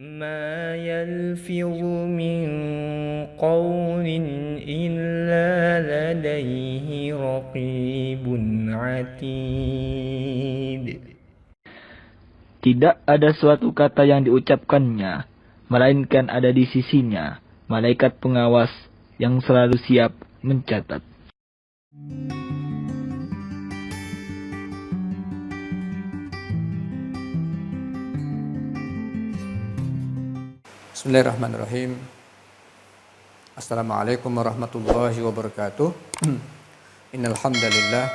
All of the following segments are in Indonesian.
ما يلفظ من قول إلا لديه رقيب عتيد. Tidak ada suatu kata yang diucapkannya, melainkan ada di sisinya malaikat pengawas yang selalu siap mencatat. Bismillahirrahmanirrahim. Assalamualaikum warahmatullahi wabarakatuh. Innal hamdalillah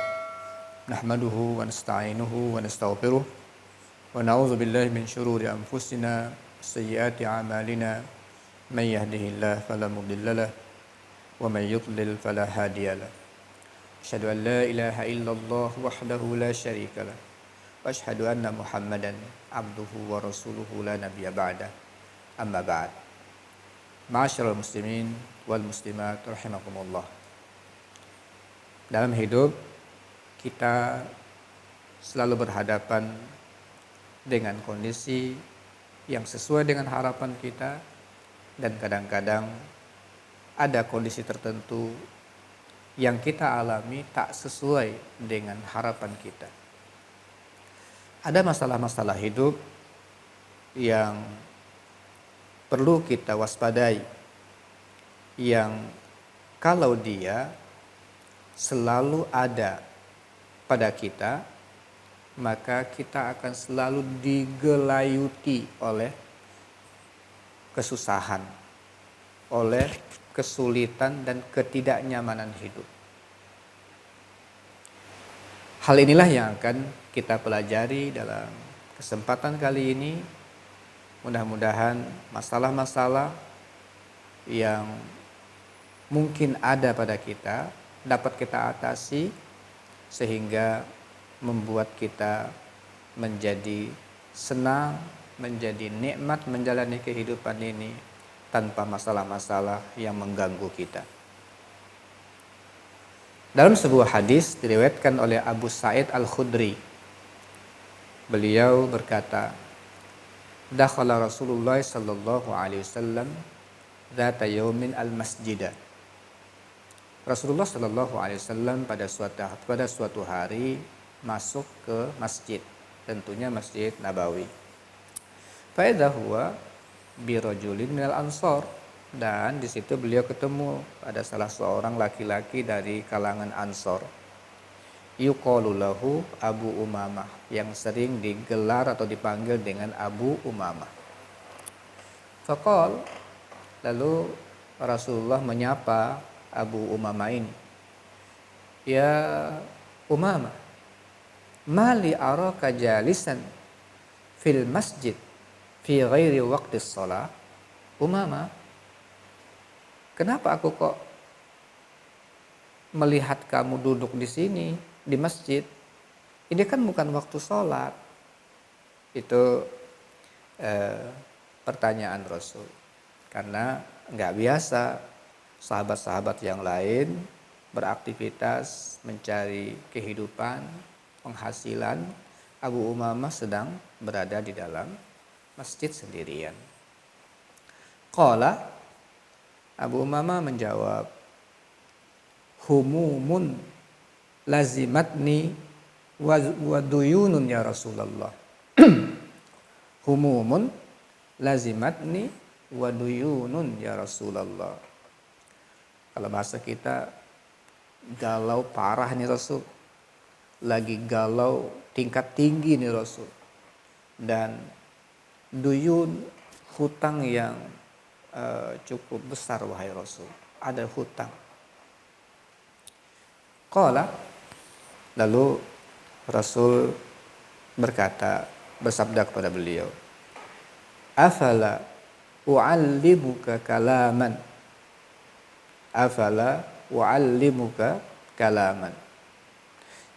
nahmaduhu wa nasta'inuhu wa nastaghfiruh wa na'udzu billahi min shururi anfusina sayyiati a'malina may yahdihillahu fala mudhillalah wa may yudlil fala hadiyalah. Asyhadu an la ilaha illallah wahdahu la syarikalah wa asyhadu anna Muhammadan abduhu wa rasuluhu la nabiyya ba'da. Amma ba'd. Ma'asyiral muslimin wal muslimat rahimakumullah. Dalam hidup kita selalu berhadapan dengan kondisi yang sesuai dengan harapan kita, dan kadang-kadang ada kondisi tertentu yang kita alami tak sesuai dengan harapan kita. Ada masalah-masalah hidup yang perlu kita waspadai, yang kalau dia selalu ada pada kita, maka kita akan selalu digelayuti oleh kesusahan, oleh kesulitan dan ketidaknyamanan hidup. Hal inilah yang akan kita pelajari dalam kesempatan kali ini. Mudah-mudahan masalah-masalah yang mungkin ada pada kita dapat kita atasi sehingga membuat kita menjadi senang, menjadi nikmat menjalani kehidupan ini tanpa masalah-masalah yang mengganggu kita. Dalam sebuah hadis diriwayatkan oleh Abu Sa'id Al-Khudri, beliau berkata, dakhala Rasulullah sallallahu alaihi wasallam dzata yaumin al-masjidah. Rasulullah sallallahu alaihi wasallam pada suatu hari masuk ke masjid, tentunya Masjid Nabawi. Fa idza huwa bi rajulin minal ansar, dan di situ beliau ketemu ada salah seorang laki-laki dari kalangan Ansor. Yuqalu lahu Abu Umamah, yang sering digelar atau dipanggil dengan Abu Umamah. Faqal, lalu Rasulullah menyapa Abu Umamah ini, ya Umamah, mali araka jalisan fil masjid fi ghairi waqtis shalah. Umamah, kenapa aku kok melihat kamu duduk di sini di masjid? Ini kan bukan waktu sholat. Itu pertanyaan Rasul, karena nggak biasa sahabat-sahabat yang lain beraktivitas mencari kehidupan, penghasilan. Abu Umamah sedang berada di dalam masjid sendirian. Qala, Abu Umamah menjawab, humumun lazimatni wa duyunun ya Rasulullah. Humumun lazimatni wa duyunun ya Rasulullah. Kalau bahasa kita, galau parah nih Rasul, lagi galau tingkat tinggi nih Rasul, dan duyun, hutang yang cukup besar wahai Rasul, ada hutang. Qala, lalu Rasul bersabda kepada beliau, afala u'allimuka kalaman, afala u'allimuka kalaman,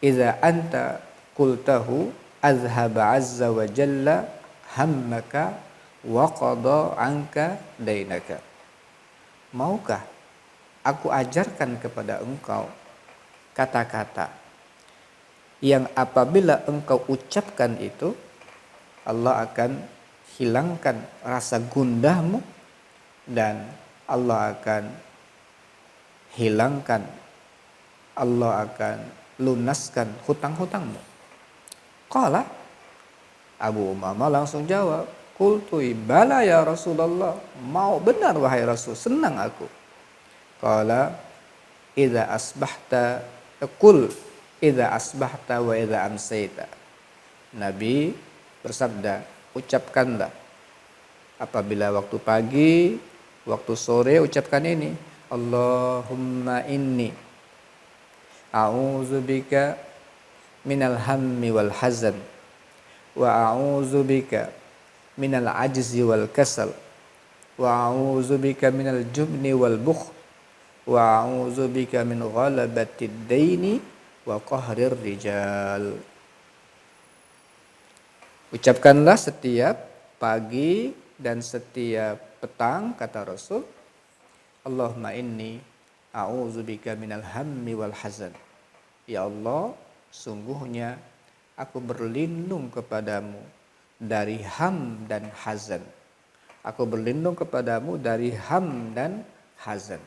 idza anta qultahu azhaba azza wa jalla hammaka wa qada anka dainaka. Maukah aku ajarkan kepada engkau kata-kata yang apabila engkau ucapkan itu, Allah akan hilangkan rasa gundahmu dan Allah akan hilangkan, Allah akan lunaskan hutang-hutangmu. Qala, Abu Umamah langsung jawab, qultu bala ya Rasulullah, mau benar wahai Rasul, senang aku. Qala idza asbahta qul idza asbahta wa idza amsayta. Nabi bersabda, ucapkanlah apabila waktu pagi, waktu sore ucapkan ini, Allahumma inni a'udzubika minal hammi wal hazan wa a'udzubika minal ajzi wal kasal wa a'udzubika minal jubni wal bukhl wa a'udzubika min ghalabatid daini wa qahrir rijal. Ucapkanlah setiap pagi dan setiap petang, kata Rasul, Allahumma inni a'udzubika minal hammi wal hazan. Ya Allah, sungguhnya aku berlindung kepadamu dari ham dan hazan. Aku berlindung kepadamu dari ham dan hazan.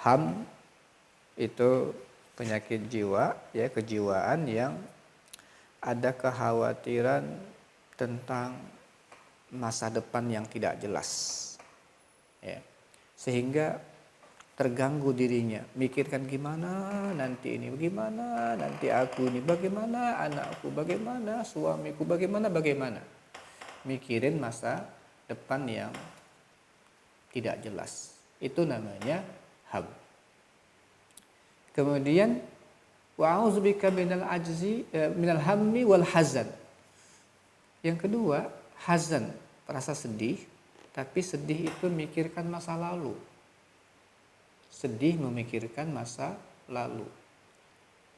Ham itu penyakit jiwa, ya, kejiwaan yang ada kekhawatiran tentang masa depan yang tidak jelas, ya, sehingga terganggu dirinya, mikirkan gimana nanti ini, bagaimana nanti aku ini, bagaimana anakku, bagaimana suamiku, bagaimana, mikirin masa depan yang tidak jelas. Itu namanya ham. Kemudian wa'udzubika minal ajzi minal hammi wal hazan. Yang kedua, hazan, rasa sedih, tapi sedih itu memikirkan masa lalu. Sedih memikirkan masa lalu.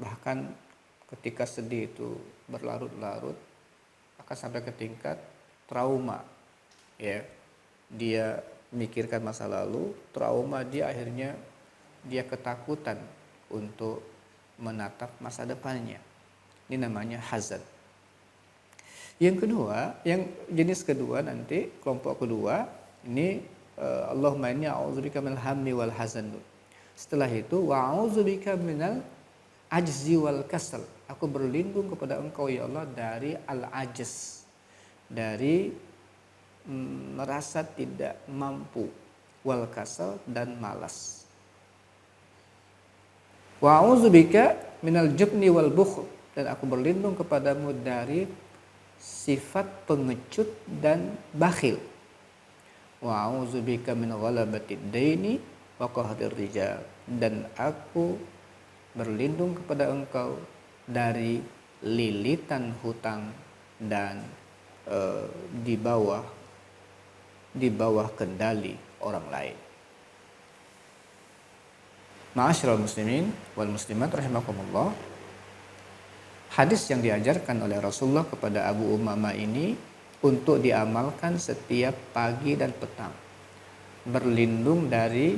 Bahkan ketika sedih itu berlarut-larut akan sampai ke tingkat trauma. Ya. Dia memikirkan masa lalu, trauma, dia akhirnya dia ketakutan untuk menatap masa depannya. Ini namanya hazan. Yang kedua, yang jenis kedua nanti, kelompok kedua, ini Allahumma inni a'udzubika minal hammi wal hazan. Setelah itu wa'udzubika minal ajzi wal kasal. Aku berlindung kepada Engkau ya Allah dari al-ajz, dari merasa tidak mampu, wal kasal, dan malas. Wa'udzubika minal jubni wal bukhl, dan aku berlindung kepadamu dari sifat pengecut dan bakhil. Wa'udzubika min ghalabatid daini wa qahrir rijal, dan aku berlindung kepada Engkau dari lilitan hutang dan di bawah kendali orang lain. Ma'asyiral muslimin wal muslimat rahimakumullah. Hadis yang diajarkan oleh Rasulullah kepada Abu Umamah ini untuk diamalkan setiap pagi dan petang. Berlindung dari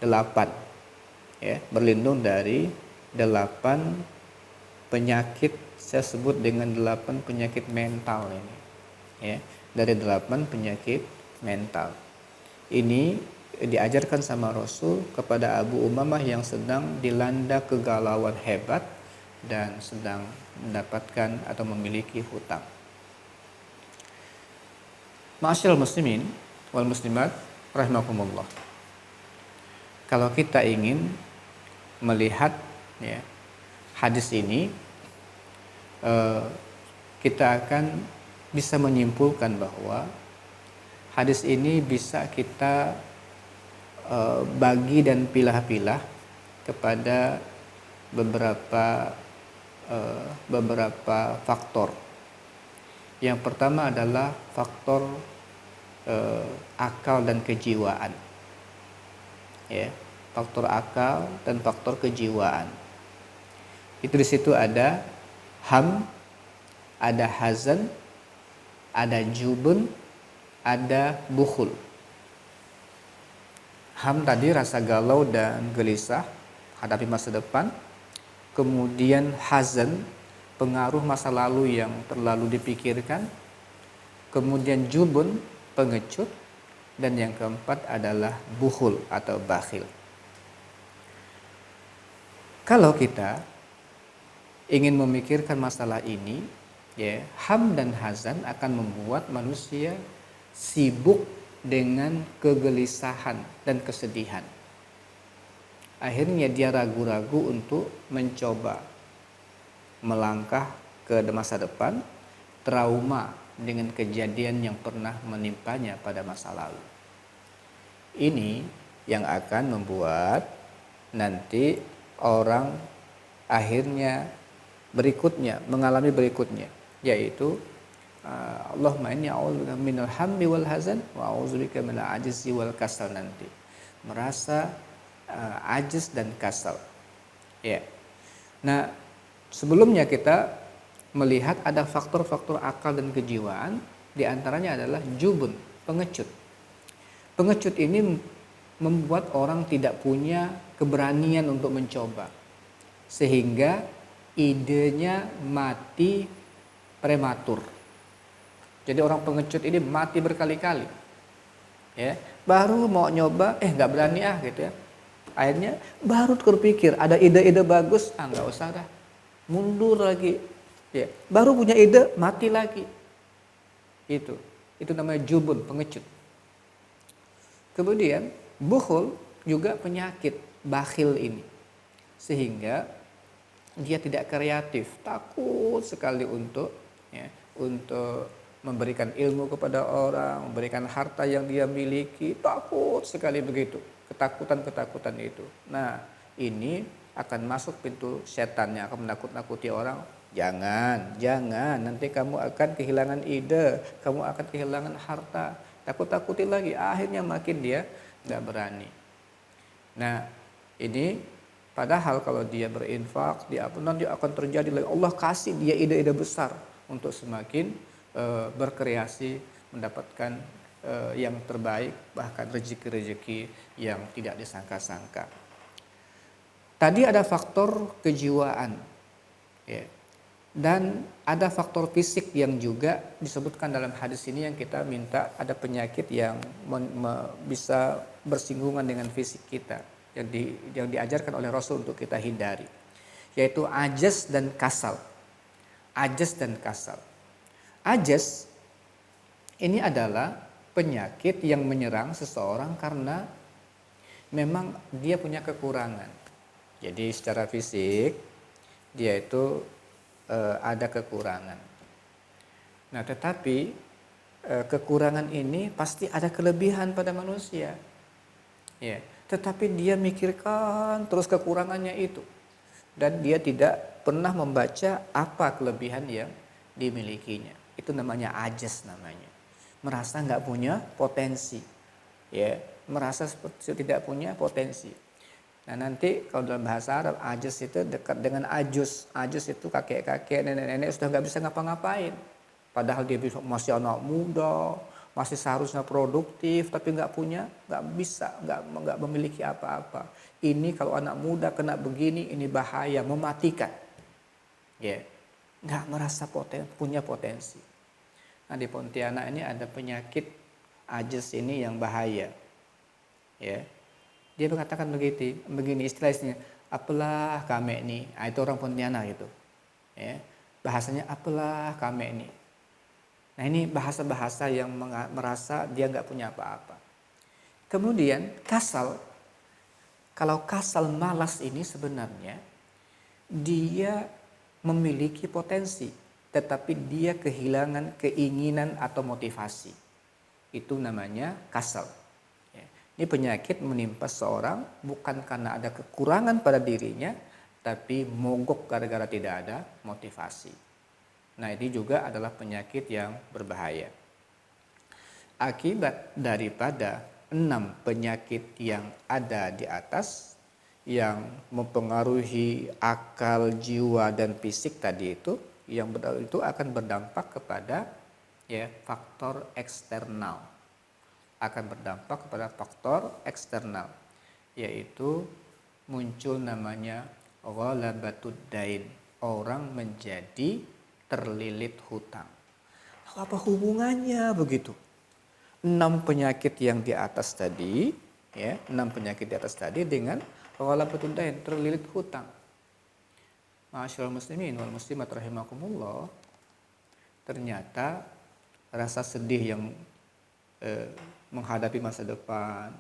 8, ya, berlindung dari 8 penyakit, saya sebut dengan 8 penyakit mental ini, ya, dari 8 penyakit mental. Ini diajarkan sama Rasul kepada Abu Umamah yang sedang dilanda kegalauan hebat dan sedang mendapatkan atau memiliki hutang. Ma'asyiral muslimin wal muslimat rahimakumullah. Kalau kita ingin melihat, ya, hadis ini, kita akan bisa menyimpulkan bahwa hadis ini bisa kita bagi dan pilah-pilah kepada beberapa faktor. Yang pertama adalah faktor akal dan kejiwaan, ya, faktor akal dan faktor kejiwaan. Itu di situ ada ham, ada hazan, ada jubun, ada bukhul. Ham tadi rasa galau dan gelisah hadapi masa depan. Kemudian hazan, pengaruh masa lalu yang terlalu dipikirkan. kemudian jubun, pengecut, dan yang keempat adalah bukhul atau bakhil. Kalau kita ingin memikirkan masalah ini, ya, ham dan hazan akan membuat manusia sibuk dengan kegelisahan dan kesedihan. Akhirnya dia ragu-ragu untuk mencoba melangkah ke masa depan, trauma dengan kejadian yang pernah menimpanya pada masa lalu. Ini yang akan membuat nanti orang akhirnya mengalami berikutnya, yaitu Allahumma inni a'udzubika minal hammi wal hazan wa a'udzubika minal ajzi wal kasal, nanti merasa ajiz dan kasal. Ya. Nah, sebelumnya kita melihat ada faktor-faktor akal dan kejiwaan, di antaranya adalah jubun, pengecut. Pengecut ini membuat orang tidak punya keberanian untuk mencoba, sehingga idenya mati prematur. Jadi orang pengecut ini mati berkali-kali, ya, baru mau nyoba nggak berani gitu ya. Akhirnya baru terpikir ada ide-ide bagus, nggak usah dah, mundur lagi, ya, baru punya ide mati lagi. Itu namanya jubun, pengecut. Kemudian bukhul juga penyakit bakhil ini, sehingga dia tidak kreatif, takut sekali untuk memberikan ilmu kepada orang, memberikan harta yang dia miliki, takut sekali begitu. Ketakutan itu. Nah, ini akan masuk pintu setan yang akan menakut-nakuti orang. Jangan, nanti kamu akan kehilangan ide, kamu akan kehilangan harta. Takut-takuti lagi, akhirnya makin dia nggak berani. Nah, ini padahal kalau dia berinfak, nanti akan terjadi lagi. Allah kasih dia ide-ide besar untuk semakin berkreasi, mendapatkan yang terbaik, bahkan rezeki-rezeki yang tidak disangka-sangka. Tadi ada faktor kejiwaan, ya, dan ada faktor fisik yang juga disebutkan dalam hadis ini, yang kita minta ada penyakit yang bisa bersinggungan dengan fisik kita, yang diajarkan oleh Rasul untuk kita hindari, yaitu ajaz dan kasal. Ajaz ini adalah penyakit yang menyerang seseorang karena memang dia punya kekurangan. Jadi secara fisik dia itu ada kekurangan. Nah, tetapi kekurangan ini pasti ada kelebihan pada manusia. Ya, tetapi dia mikirkan terus kekurangannya itu, dan dia tidak pernah membaca apa kelebihan yang dimilikinya. Itu namanya ajaz namanya. Merasa nggak punya potensi, ya, merasa seperti tidak punya potensi. Nah, nanti kalau dalam bahasa Arab ajaz itu dekat dengan ajus. Ajus itu kakek-kakek, nenek-nenek sudah nggak bisa ngapa-ngapain. Padahal dia masih anak muda, masih seharusnya produktif, tapi nggak bisa, nggak memiliki apa-apa. Ini kalau anak muda kena begini, ini bahaya, mematikan. Ya, nggak merasa punya potensi. Nah, di Pontianak ini ada penyakit ajaz ini yang bahaya. Ya. Dia mengatakan begini istilahnya, apalah kami ini. Nah, itu orang Pontianak itu. Ya. Bahasanya apalah kami ini. Nah, ini bahasa-bahasa yang merasa dia nggak punya apa-apa. Kemudian kasal. Kalau kasal malas ini sebenarnya dia memiliki potensi, tetapi dia kehilangan keinginan atau motivasi. Itu namanya kasal. Ini penyakit menimpa seorang bukan karena ada kekurangan pada dirinya, tapi mogok gara-gara tidak ada motivasi. Nah, ini juga adalah penyakit yang berbahaya. Akibat daripada 6 penyakit yang ada di atas, yang mempengaruhi akal, jiwa, dan fisik tadi itu, itu akan berdampak kepada faktor eksternal. Yaitu muncul namanya ghalabatud dain. Orang menjadi terlilit hutang. Apa hubungannya begitu? 6 penyakit yang di atas tadi, ya, 6 penyakit di atas tadi dengan ghalabatud dain, terlilit hutang. Ma'asyiral muslimin wal muslimat rahimakumullah, ternyata rasa sedih yang menghadapi masa depan,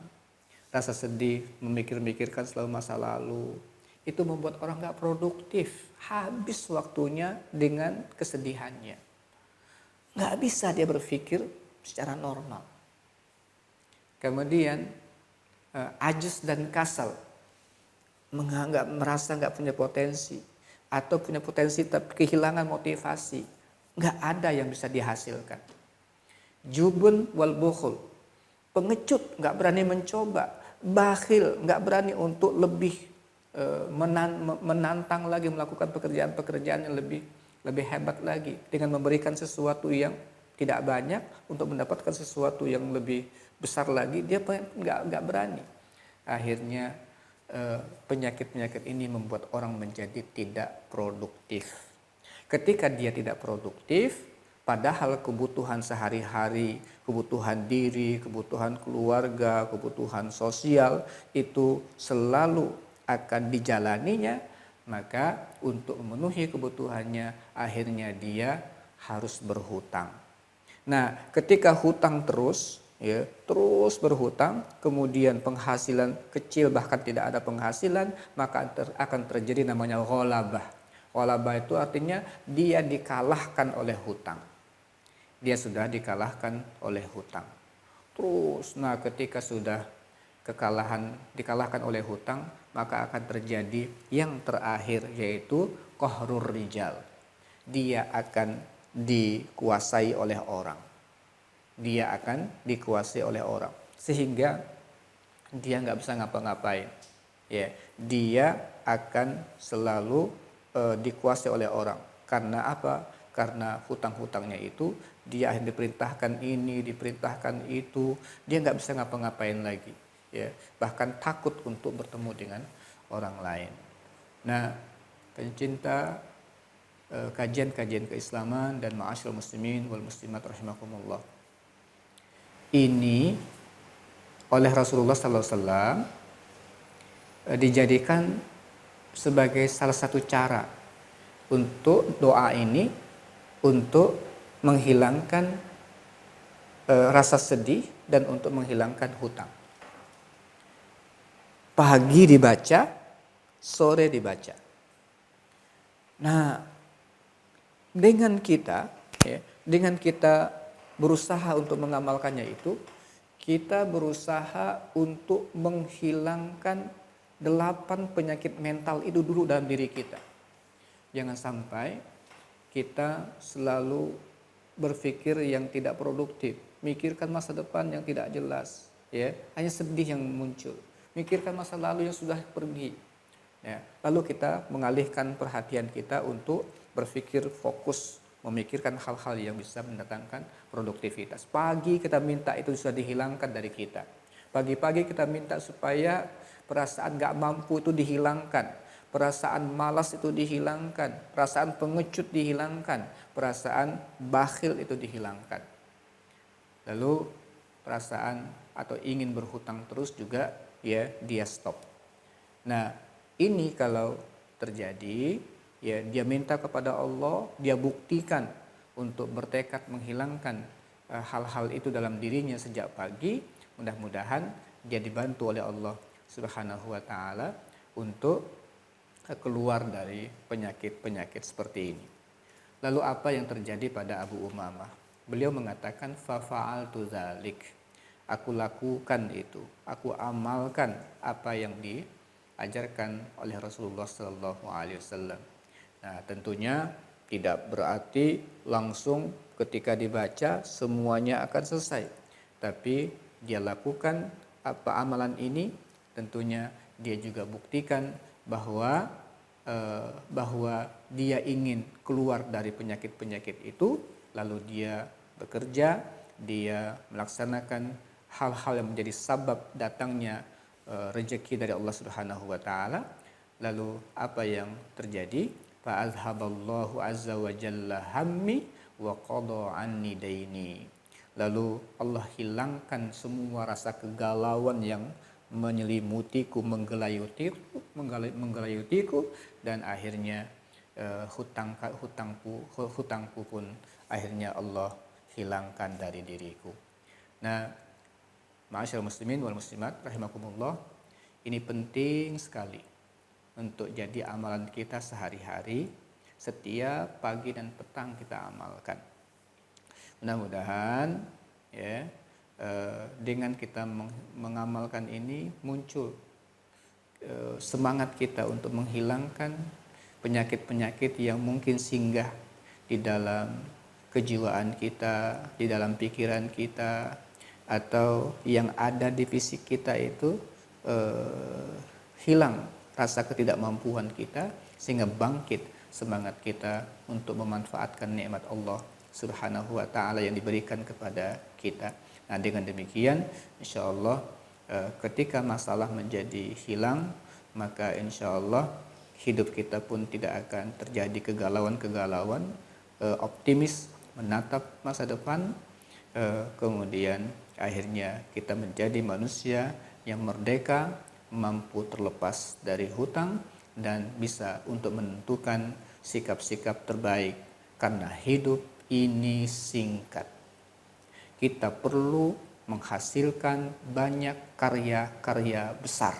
rasa sedih memikir-mikirkan selalu masa lalu, itu membuat orang gak produktif, habis waktunya dengan kesedihannya. Gak bisa dia berpikir secara normal. Kemudian ajus dan kasal, merasa nggak punya potensi, atau punya potensi tapi kehilangan motivasi, nggak ada yang bisa dihasilkan. Jubun wal bukhul, pengecut, nggak berani mencoba, bakhil, nggak berani untuk lebih menantang lagi, melakukan pekerjaan-pekerjaan yang lebih hebat lagi dengan memberikan sesuatu yang tidak banyak untuk mendapatkan sesuatu yang lebih besar lagi, dia nggak berani. Akhirnya penyakit-penyakit ini membuat orang menjadi tidak produktif. Ketika dia tidak produktif, padahal kebutuhan sehari-hari, kebutuhan diri, kebutuhan keluarga, kebutuhan sosial itu selalu akan dijalaninya, maka untuk memenuhi kebutuhannya akhirnya dia harus berhutang. Nah, ketika hutang terus berhutang, kemudian penghasilan kecil bahkan tidak ada penghasilan, maka akan terjadi namanya ghalabah. Ghalabah itu artinya dia dikalahkan oleh hutang. Dia sudah dikalahkan oleh hutang. Terus, nah ketika sudah dikalahkan oleh hutang, maka akan terjadi yang terakhir, yaitu qahrur rijal. Dia akan dikuasai oleh orang. Dia akan dikuasai oleh orang sehingga dia nggak bisa ngapa-ngapain. Ya, dia akan selalu dikuasai oleh orang. Karena apa? Karena hutang-hutangnya itu dia akan diperintahkan ini, diperintahkan itu, dia nggak bisa ngapa-ngapain lagi. Ya, bahkan takut untuk bertemu dengan orang lain. Nah, pencinta kajian-kajian keislaman dan ma'asyiral muslimin wal muslimat rahimakumullah, ini oleh Rasulullah SAW dijadikan sebagai salah satu cara untuk doa ini untuk menghilangkan rasa sedih dan untuk menghilangkan hutang. Pagi dibaca, sore dibaca. Nah, dengan kita berusaha untuk mengamalkannya itu, kita berusaha untuk menghilangkan 8 penyakit mental itu dulu dalam diri kita. Jangan sampai kita selalu berpikir yang tidak produktif, mikirkan masa depan yang tidak jelas, ya, hanya sedih yang muncul, mikirkan masa lalu yang sudah pergi. Ya, lalu kita mengalihkan perhatian kita untuk berpikir fokus, memikirkan hal-hal yang bisa mendatangkan produktivitas. Pagi kita minta itu sudah dihilangkan dari kita. Pagi-pagi kita minta supaya perasaan gak mampu itu dihilangkan, perasaan malas itu dihilangkan, perasaan pengecut dihilangkan, perasaan bakhil itu dihilangkan. Lalu perasaan atau ingin berhutang terus juga ya dia stop. Nah, ini kalau terjadi, ya dia minta kepada Allah, dia buktikan untuk bertekad menghilangkan hal-hal itu dalam dirinya sejak pagi. Mudah-mudahan dia dibantu oleh Allah Subhanahu wa taala untuk keluar dari penyakit-penyakit seperti ini. Lalu apa yang terjadi pada Abu Umamah? Beliau mengatakan fa'altu dzalik. Aku lakukan itu, aku amalkan apa yang diajarkan oleh Rasulullah sallallahu alaihi wasallam. Nah, tentunya tidak berarti langsung ketika dibaca semuanya akan selesai. Tapi dia lakukan apa amalan ini, tentunya dia juga buktikan bahwa dia ingin keluar dari penyakit-penyakit itu, lalu dia bekerja, dia melaksanakan hal-hal yang menjadi sabab datangnya rezeki dari Allah Subhanahu wa taala. Lalu apa yang terjadi? Fa'azhaballahu azza wa jalla hammi wa qada anni daini. Lalu Allah hilangkan semua rasa kegalauan yang menyelimutiku, menggelayutiku, dan akhirnya hutangku pun akhirnya Allah hilangkan dari diriku. Nah, ma'asyiral muslimin wal muslimat rahimakumullah, ini penting sekali untuk jadi amalan kita sehari-hari, setiap pagi dan petang kita amalkan. Mudah-mudahan ya dengan kita mengamalkan ini muncul semangat kita untuk menghilangkan penyakit-penyakit yang mungkin singgah di dalam kejiwaan kita, di dalam pikiran kita, atau yang ada di fisik kita itu hilang rasa ketidakmampuan kita, sehingga bangkit semangat kita untuk memanfaatkan nikmat Allah Subhanahu wa ta'ala yang diberikan kepada kita. Nah, dengan demikian insya Allah ketika masalah menjadi hilang, maka insya Allah hidup kita pun tidak akan terjadi kegalauan-kegalauan, optimis menatap masa depan, kemudian akhirnya kita menjadi manusia yang merdeka, mampu terlepas dari hutang, dan bisa untuk menentukan sikap-sikap terbaik, karena hidup ini singkat. Kita perlu menghasilkan banyak karya-karya besar.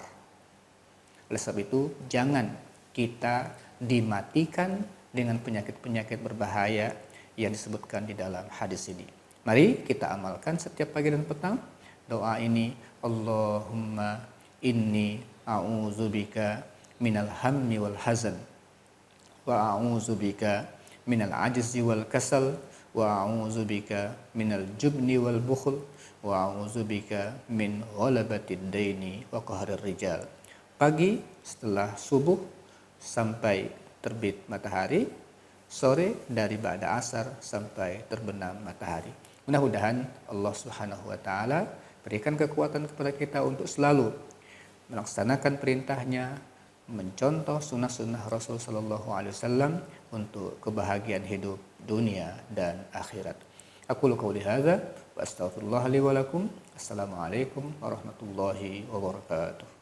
Oleh sebab itu, jangan kita dimatikan dengan penyakit-penyakit berbahaya yang disebutkan di dalam hadis ini. Mari kita amalkan setiap pagi dan petang doa ini. Allahumma inni a'udzubika minal hammi wal hazan, wa a'udzubika minal ajzi wal kasal, wa a'udzubika minal jubni wal bukhl, wa a'udzubika min ghalabatid daini wa qahrir rijal. Pagi setelah subuh sampai terbit matahari, sore dari ba'da asar sampai terbenam matahari. Mudah-mudahan Allah Subhanahu wa taala berikan kekuatan kepada kita untuk selalu melaksanakan perintahnya, mencontoh sunnah-sunnah Rasul sallallahu alaihi wasallam untuk kebahagiaan hidup dunia dan akhirat. Aqulu qouli hadza wa astaghfirullah li wa lakum. Assalamualaikum warahmatullahi wabarakatuh.